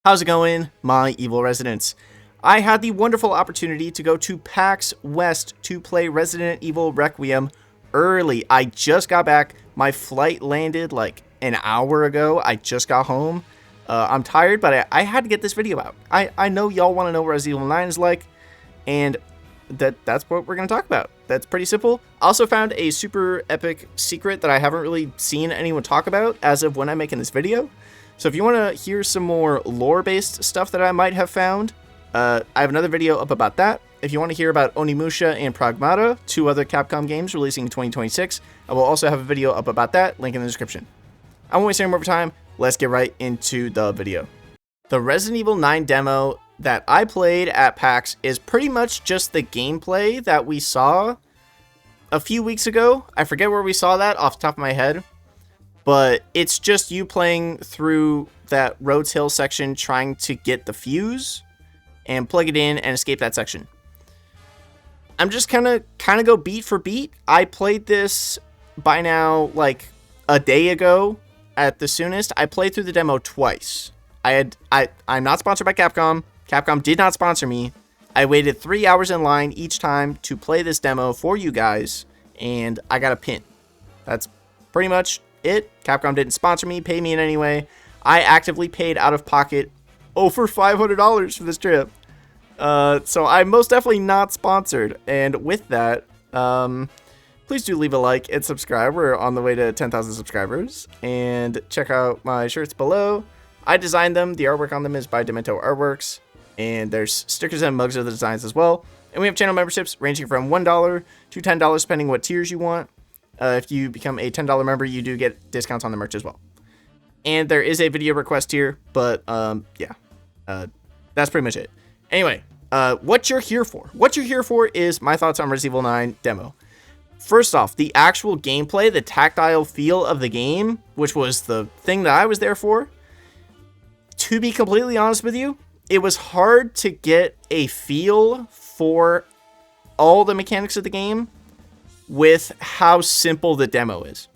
How's it going, my evil residents? I had the wonderful opportunity to go to PAX West to play Resident Evil Requiem early. I just got back. My flight landed like an hour ago. I just got home. I'm tired, but I had to get this video out. I know y'all want to know what Resident Evil 9 is like, and that's what we're going to talk about. That's pretty simple. I also found a super epic secret that I haven't really seen anyone talk about as of when I'm making this video. So if you want to hear some more lore-based stuff that I might have found, I have another video up about that. If you want to hear about Onimusha and Pragmata, two other Capcom games releasing in 2026, I will also have a video up about that, link in the description. I won't waste any more time, let's get right into the video. The Resident Evil 9 demo that I played at PAX is pretty much just the gameplay that we saw a few weeks ago. I forget where we saw that off the top of my head, but it's just you playing through that Rhodes Hill section trying to get the fuse and plug it in and escape that section. I'm just kind of go beat for beat. I played this by now like a day ago at the soonest. I played through the demo twice. I'm not sponsored by Capcom. Capcom did not sponsor me. I waited 3 hours in line each time to play this demo for you guys, and I got a pin. That's pretty much it. Capcom didn't sponsor me, pay me in any way. I actively paid out of pocket over $500 for this trip. So I'm most definitely not sponsored. And with that, please do leave a like and subscribe. We're on the way to 10,000 subscribers. And check out my shirts below. I designed them. The artwork on them is by Demento Artworks. And there's stickers and mugs of the designs as well. And we have channel memberships ranging from $1 to $10, depending what tiers you want. If you become a $10 member, you do get discounts on the merch as well. And there is a video request here, but yeah, that's pretty much it. Anyway, what you're here for. What you're here for is my thoughts on Resident Evil 9 demo. First off, the actual gameplay, the tactile feel of the game, which was the thing that I was there for. To be completely honest with you, it was hard to get a feel for all the mechanics of the game with how simple the demo is.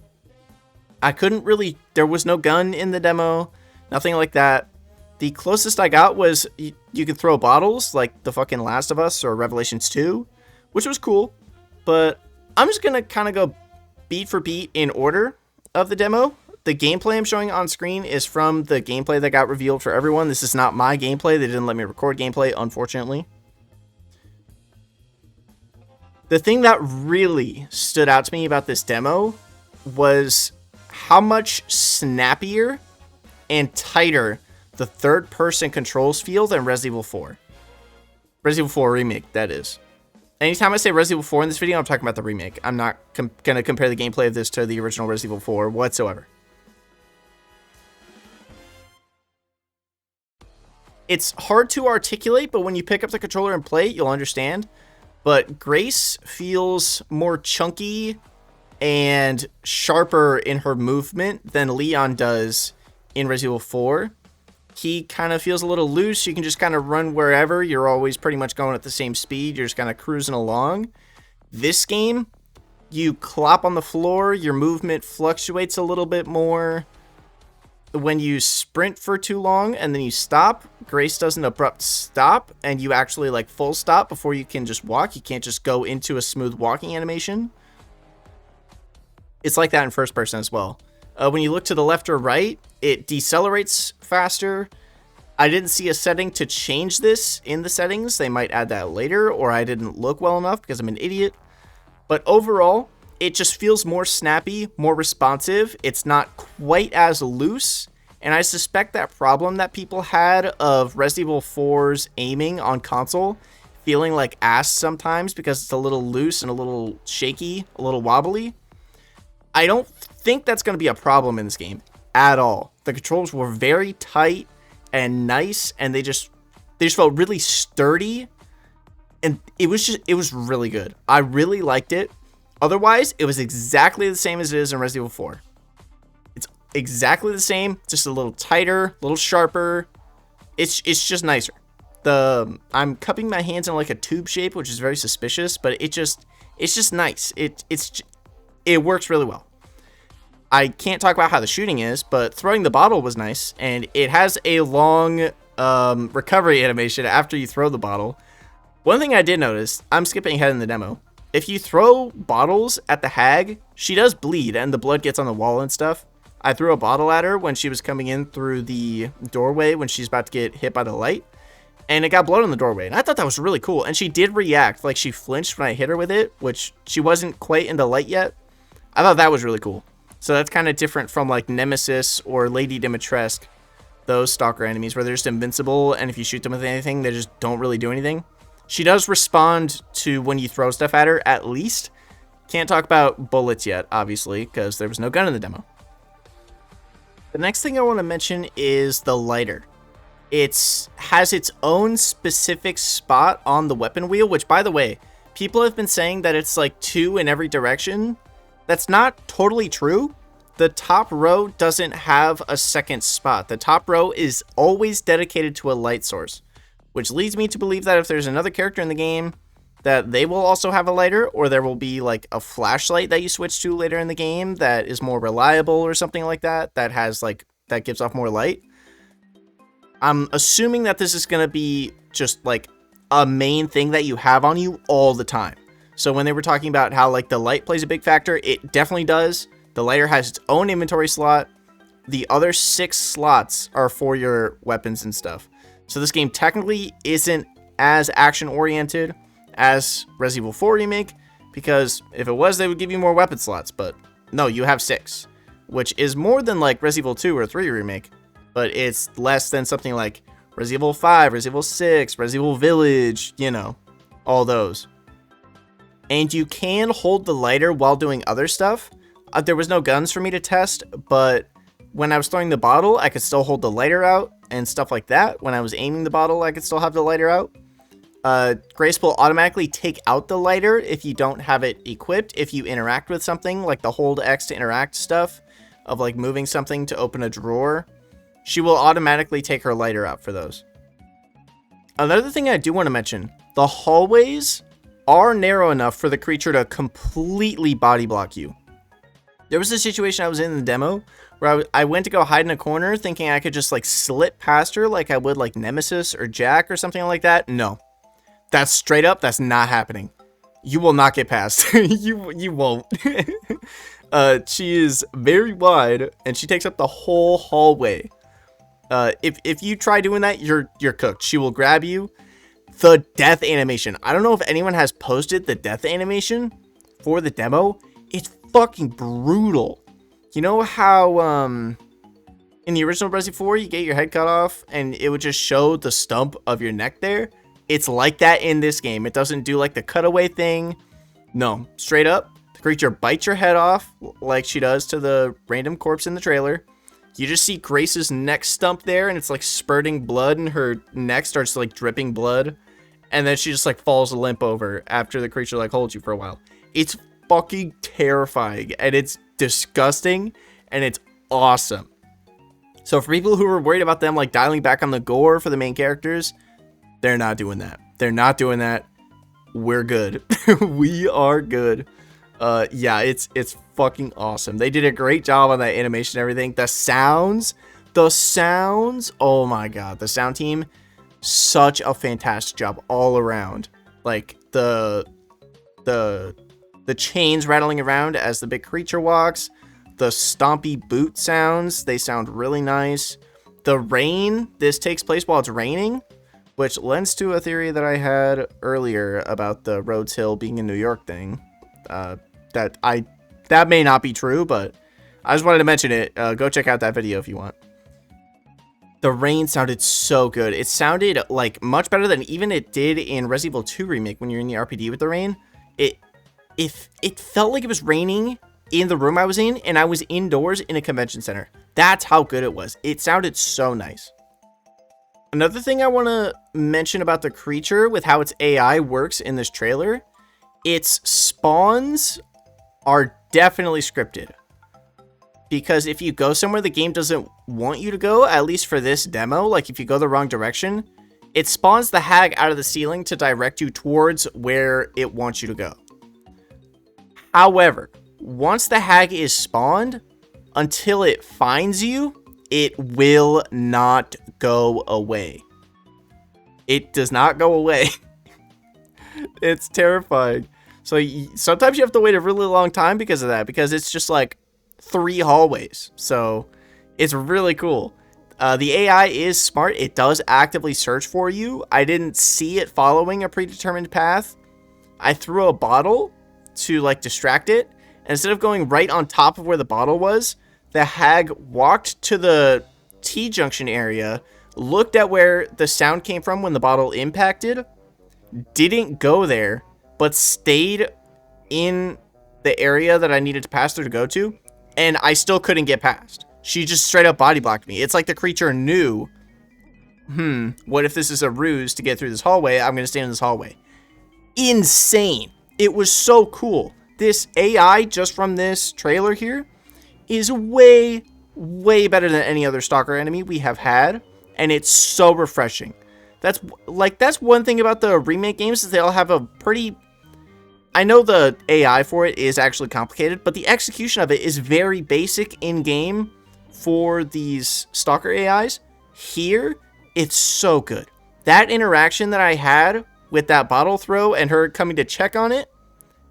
I couldn't really, there was no gun in the demo, nothing like that. The closest I got was you could throw bottles like the fucking Last of Us or Revelations 2, which was cool, but I'm just gonna kind of go beat for beat in order of the demo. The gameplay I'm showing on screen is from the gameplay that got revealed for everyone. This is not my gameplay. They didn't let me record gameplay, unfortunately. The thing that really stood out to me about this demo was how much snappier and tighter the third-person controls feel than Resident Evil 4. Resident Evil 4 Remake, that is. Anytime I say Resident Evil 4 in this video, I'm talking about the remake. I'm not going to compare the gameplay of this to the original Resident Evil 4 whatsoever. It's hard to articulate, but when you pick up the controller and play it, you'll understand. But Grace feels more chunky and sharper in her movement than Leon does in Resident Evil 4. He kind of feels a little loose. You can just kind of run wherever. You're always pretty much going at the same speed. You're just kind of cruising along. This game, you clop on the floor. Your movement fluctuates a little bit more. When you sprint for too long and then you stop, Grace does an abrupt stop and you actually like full stop before you can just walk. You can't just go into a smooth walking animation. It's like that in first person as well. When you look to the left or right, it decelerates faster. I didn't see a setting to change this in the settings. They might add that later, or I didn't look well enough because I'm an idiot. But overall, it just feels more snappy, more responsive. It's not quite as loose. And I suspect that problem that people had of Resident Evil 4's aiming on console feeling like ass sometimes because it's a little loose and a little shaky, a little wobbly. I don't think that's going to be a problem in this game at all. The controls were very tight and nice, and they just felt really sturdy, and it was really good. I really liked it. Otherwise, it was exactly the same as it is in Resident Evil 4. It's exactly the same, just a little tighter, a little sharper. It's just nicer. I'm cupping my hands in like a tube shape, which is very suspicious, but it's just nice. It works really well. I can't talk about how the shooting is, but throwing the bottle was nice, and it has a long recovery animation after you throw the bottle. One thing I did notice, I'm skipping ahead in the demo. If you throw bottles at the hag, she does bleed and the blood gets on the wall and stuff. I threw a bottle at her when she was coming in through the doorway when she's about to get hit by the light. And it got blood on the doorway. And I thought that was really cool. And she did react. Like, she flinched when I hit her with it, which she wasn't quite in the light yet. I thought that was really cool. So that's kind of different from, like, Nemesis or Lady Dimitrescu. Those stalker enemies where they're just invincible. And if you shoot them with anything, they just don't really do anything. She does respond to when you throw stuff at her, at least. Can't talk about bullets yet, obviously, because there was no gun in the demo. The next thing I want to mention is the lighter. It has its own specific spot on the weapon wheel, which, by the way, people have been saying that it's like 2 in every direction. That's not totally true. The top row doesn't have a second spot. The top row is always dedicated to a light source, which leads me to believe that if there's another character in the game, that they will also have a lighter, or there will be like a flashlight that you switch to later in the game that is more reliable or something like that, that has like, that gives off more light. I'm assuming that this is going to be just like a main thing that you have on you all the time. So when they were talking about how like the light plays a big factor, it definitely does. The lighter has its own inventory slot. The other 6 slots are for your weapons and stuff. So this game technically isn't as action oriented as Resident Evil 4 Remake, because if it was, they would give you more weapon slots, but no, you have 6, which is more than like Resident Evil 2 or 3 Remake, but it's less than something like Resident Evil 5, Resident Evil 6, Resident Evil Village, you know, all those. And you can hold the lighter while doing other stuff. There was no guns for me to test, but when I was throwing the bottle, I could still hold the lighter out and stuff like that. When I was aiming the bottle, I could still have the lighter out. Grace will automatically take out the lighter if you don't have it equipped. If you interact with something, like the hold X to interact stuff, of like moving something to open a drawer, she will automatically take her lighter out for those. Another thing I do want to mention, the hallways are narrow enough for the creature to completely body block you. There was a situation I was in the demo where I went to go hide in a corner thinking I could just like slip past her like I would like Nemesis or Jack or something like that. No, that's straight up. That's not happening. You will not get past. you won't. She is very wide and she takes up the whole hallway. If you try doing that, you're cooked. She will grab you. The death animation. I don't know if anyone has posted the death animation for the demo. It's fucking brutal. You know how in the original Resident Evil 4 you get your head cut off and it would just show the stump of your neck there? It's like that in this game. It doesn't do like the cutaway thing. No, straight up, the creature bites your head off like she does to the random corpse in the trailer. You just see Grace's neck stump there and it's like spurting blood and her neck starts like dripping blood. And then she just like falls limp over after the creature like holds you for a while. It's fucking terrifying and it's disgusting and it's awesome. So for people who are worried about them like dialing back on the gore for the main characters, they're not doing that. They're not doing that. We're good. We are good. Yeah, it's fucking awesome. They did a great job on that animation and everything. The sounds, oh my god, the sound team, such a fantastic job all around. Like the chains rattling around as the big creature walks, the stompy boot sounds, they sound really nice. The rain, this takes place while it's raining, which lends to a theory that I had earlier about the Rhodes Hill being a New York thing. That may not be true, but I just wanted to mention it. Go check out that video if you want. The rain sounded so good. It sounded like much better than even it did in Resident Evil 2 Remake when you're in the RPD with the rain. It felt like it was raining in the room I was in, and I was indoors in a convention center. That's how good it was. It sounded so nice. Another thing I want to mention about the creature with how its AI works in this trailer, its spawns are definitely scripted. Because if you go somewhere the game doesn't want you to go, at least for this demo, like if you go the wrong direction, it spawns the hag out of the ceiling to direct you towards where it wants you to go. However, once the hag is spawned, until it finds you, It will not go away. It does not go away. It's terrifying. So sometimes you have to wait a really long time because of that, because it's just like 3 hallways. So it's really cool. The AI is smart. It does actively search for you. I didn't see it following a predetermined path. I threw a bottle to like distract it. And instead of going right on top of where the bottle was, the hag walked to the T-junction area, looked at where the sound came from when the bottle impacted, didn't go there, but stayed in the area that I needed to pass through to go to, and I still couldn't get past. She just straight up body blocked me. It's like the creature knew, what if this is a ruse to get through this hallway? I'm going to stay in this hallway. Insane. It was so cool. This AI, just from this trailer here, is way, way better than any other stalker enemy we have had, and it's so refreshing. That's one thing about the remake games, is they all have a pretty... I know the AI for it is actually complicated, but the execution of it is very basic in-game for these stalker AIs. Here, it's so good. That interaction that I had with that bottle throw and her coming to check on it,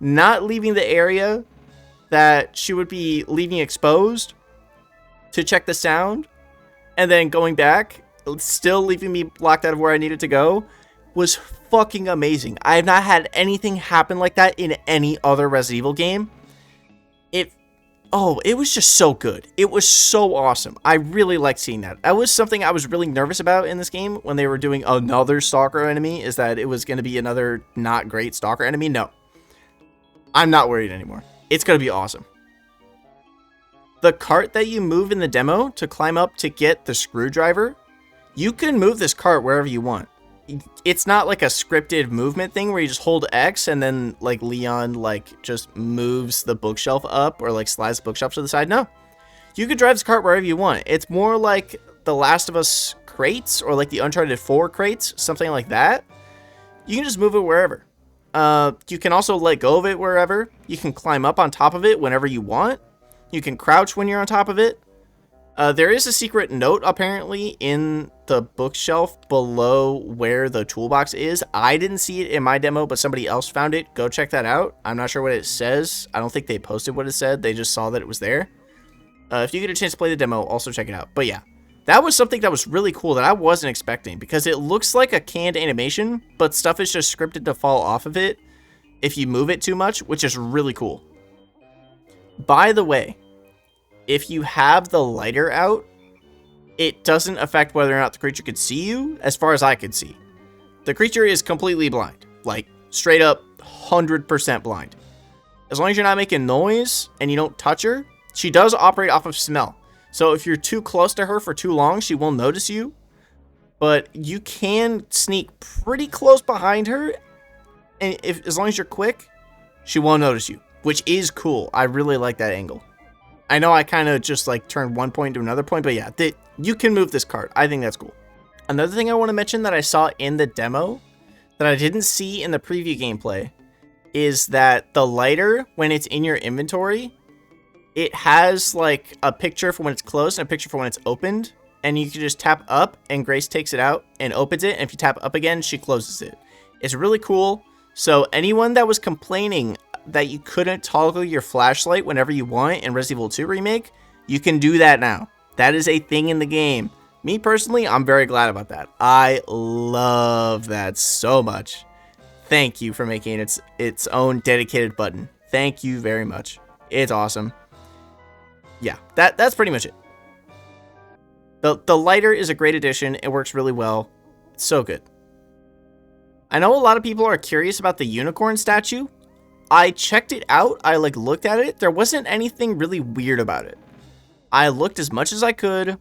not leaving the area that she would be leaving exposed to check the sound, and then going back, still leaving me locked out of where I needed to go, was fucking amazing. I have not had anything happen like that in any other Resident Evil game. It was just so good. It was so awesome. I really liked seeing that. That was something I was really nervous about in this game when they were doing another stalker enemy, is that it was going to be another not great stalker enemy. No. I'm not worried anymore. It's going to be awesome. The cart that you move in the demo to climb up to get the screwdriver, you can move this cart wherever you want. It's not like a scripted movement thing where you just hold X and then like Leon like just moves the bookshelf up or like slides the bookshelf to the side. No, you could drive this cart wherever you want. It's more like the Last of Us crates or like the Uncharted 4 crates, something like that. You can just move it wherever. You can also let go of it wherever. You can climb up on top of it whenever you want. You can crouch when you're on top of it. There is a secret note, apparently, in the bookshelf below where the toolbox is. I didn't see it in my demo, but somebody else found it. Go check that out. I'm not sure what it says. I don't think they posted what it said. They just saw that it was there. If you get a chance to play the demo, also check it out. But yeah, that was something that was really cool that I wasn't expecting, because it looks like a canned animation, but stuff is just scripted to fall off of it if you move it too much, which is really cool. By the way, if you have the lighter out, it doesn't affect whether or not the creature could see you, as far as I could see. The creature is completely blind. Like, straight up 100% blind. As long as you're not making noise and you don't touch her, she does operate off of smell. So if you're too close to her for too long, she will notice you. But you can sneak pretty close behind her, and as long as you're quick, she won't notice you, which is cool. I really like that angle. I know I kind of just like turned one point to another point, but yeah, you can move this cart. I think that's cool. Another thing I want to mention that I saw in the demo that I didn't see in the preview gameplay is that the lighter, when it's in your inventory, it has like a picture for when it's closed and a picture for when it's opened. And you can just tap up and Grace takes it out and opens it. And if you tap up again, she closes it. It's really cool. So anyone that was complaining that you couldn't toggle your flashlight whenever you want in Resident Evil 2 Remake, you can do that now. That is a thing in the game. Me personally, I'm very glad about that. I love that so much. Thank you for making its own dedicated button. Thank you very much. It's awesome. Yeah, that's pretty much it. The lighter is a great addition. It works really well. It's so good. I know a lot of people are curious about the unicorn statue. I checked it out. I looked at it. There wasn't anything really weird about it. I looked as much as I could,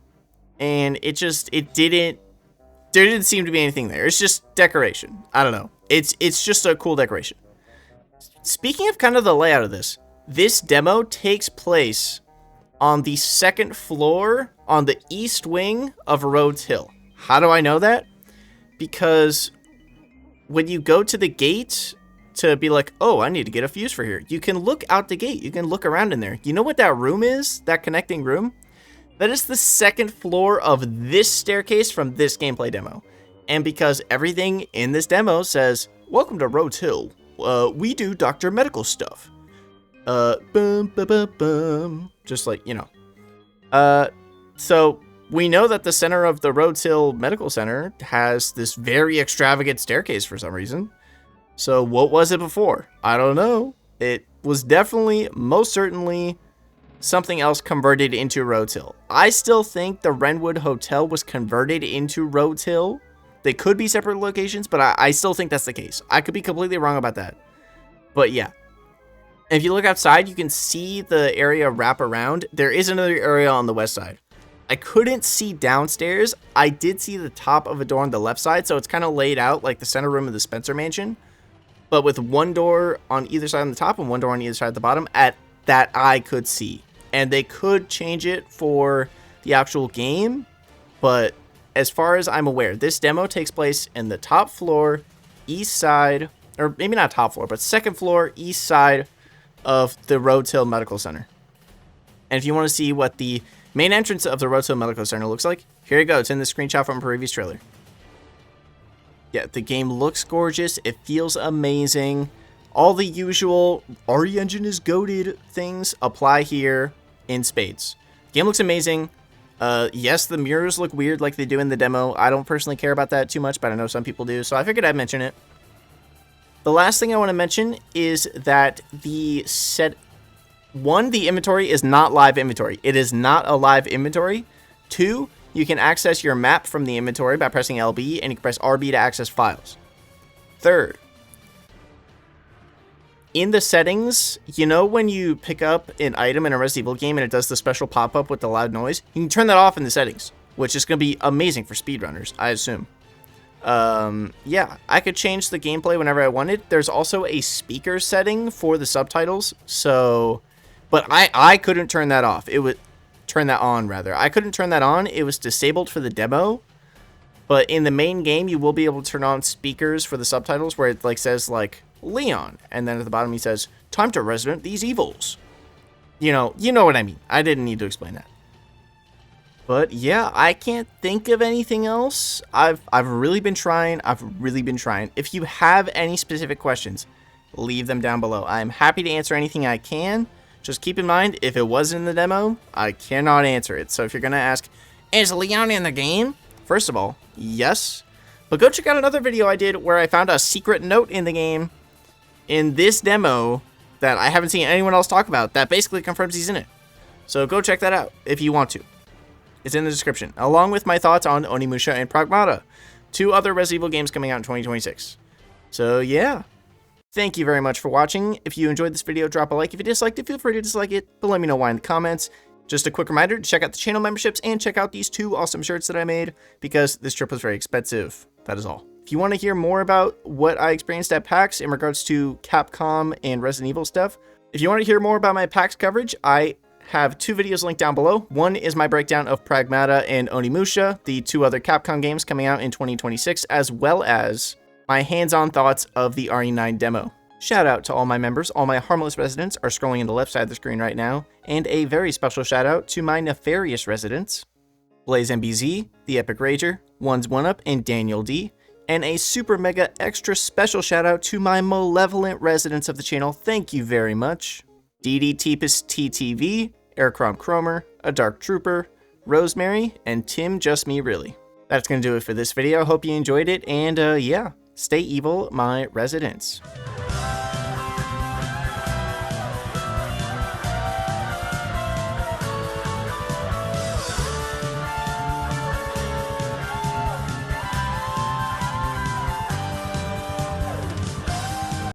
and there didn't seem to be anything there. It's just decoration. I don't know. It's just a cool decoration. Speaking of kind of the layout of this demo takes place on the second floor on the east wing of Rhodes Hill. How do I know that? Because when you go to the gate to be like, oh, I need to get a fuse for here, you can look out the gate. You can look around in there. You know what that room is? That connecting room? That is the second floor of this staircase from this gameplay demo. And because everything in this demo says, "Welcome to Rhodes Hill. We do doctor medical stuff." Boom, boom, boom, boom. Just like, you know. So we know that the center of the Rhodes Hill Medical Center has this very extravagant staircase for some reason. So what was it before? I don't know. It was definitely, most certainly, something else converted into Rhodes Hill. I still think the Wrenwood Hotel was converted into Rhodes Hill. They could be separate locations, but I still think that's the case. I could be completely wrong about that. But yeah. If you look outside, you can see the area wrap around. There is another area on the west side. I couldn't see downstairs. I did see the top of a door on the left side, so it's kind of laid out like the center room of the Spencer Mansion, but with one door on either side on the top and one door on either side at the bottom that I could see. And they could change it for the actual game, but as far as I'm aware, this demo takes place in the top floor, east side, or maybe not top floor, but second floor, east side of the Rhodes Hill Medical Center. And if you want to see what the main entrance of the Rhodes Hill Medical Center looks like, here you go. It's in the screenshot from a previous trailer. Yeah, the game looks gorgeous. It feels amazing. All the usual RE engine is goated things apply here in spades. Game looks amazing. Yes, the mirrors look weird like they do in the demo. I don't personally care about that too much, but I know some people do, so I figured I'd mention it. The last thing I want to mention is that the inventory is not live inventory. It is not a live inventory. 2, you can access your map from the inventory by pressing LB, and you can press RB to access files. 3rd, in the settings, you know when you pick up an item in a Resident Evil game and it does the special pop-up with the loud noise? You can turn that off in the settings, which is going to be amazing for speedrunners, I assume. Yeah, I could change the gameplay whenever I wanted. There's also a speaker setting for the subtitles, so... But I couldn't turn that off. It would... Turn that on, rather. I couldn't turn that on. It was disabled for the demo. But in the main game, you will be able to turn on speakers for the subtitles where it like says like Leon, and then at the bottom he says, "Time to resident these evils." You know what I mean. I didn't need to explain that. But yeah, I can't think of anything else. I've really been trying. If you have any specific questions, leave them down below. I'm happy to answer anything I can. Just keep in mind, if it wasn't in the demo, I cannot answer it. So if you're gonna ask, is Leon in the game? First of all, yes. But go check out another video I did where I found a secret note in the game in this demo that I haven't seen anyone else talk about that basically confirms he's in it. So go check that out if you want to. It's in the description, along with my thoughts on Onimusha and Pragmata, 2 other Resident Evil games coming out in 2026. So yeah. Thank you very much for watching. If you enjoyed this video, drop a like. If you disliked it, feel free to dislike it, but let me know why in the comments. Just a quick reminder to check out the channel memberships and check out these 2 awesome shirts that I made because this trip was very expensive. That is all. If you want to hear more about what I experienced at PAX in regards to Capcom and Resident Evil stuff, if you want to hear more about my PAX coverage, I have 2 videos linked down below. One is my breakdown of Pragmata and Onimusha, the 2 other Capcom games coming out in 2026, as well as my hands-on thoughts of the RE9 demo. Shout out to all my members. All my harmless residents are scrolling on the left side of the screen right now. And a very special shout out to my nefarious residents, Blaze MBZ, The Epic Rager, One's One Up, and Daniel D. And a super mega extra special shout out to my malevolent residents of the channel. Thank you very much. DD Teepus TTV, Aircrom Cromer, A Dark Trooper, Rosemary, and Tim Just Me Really. That's going to do it for this video. Hope you enjoyed it, and yeah, stay evil, my residents.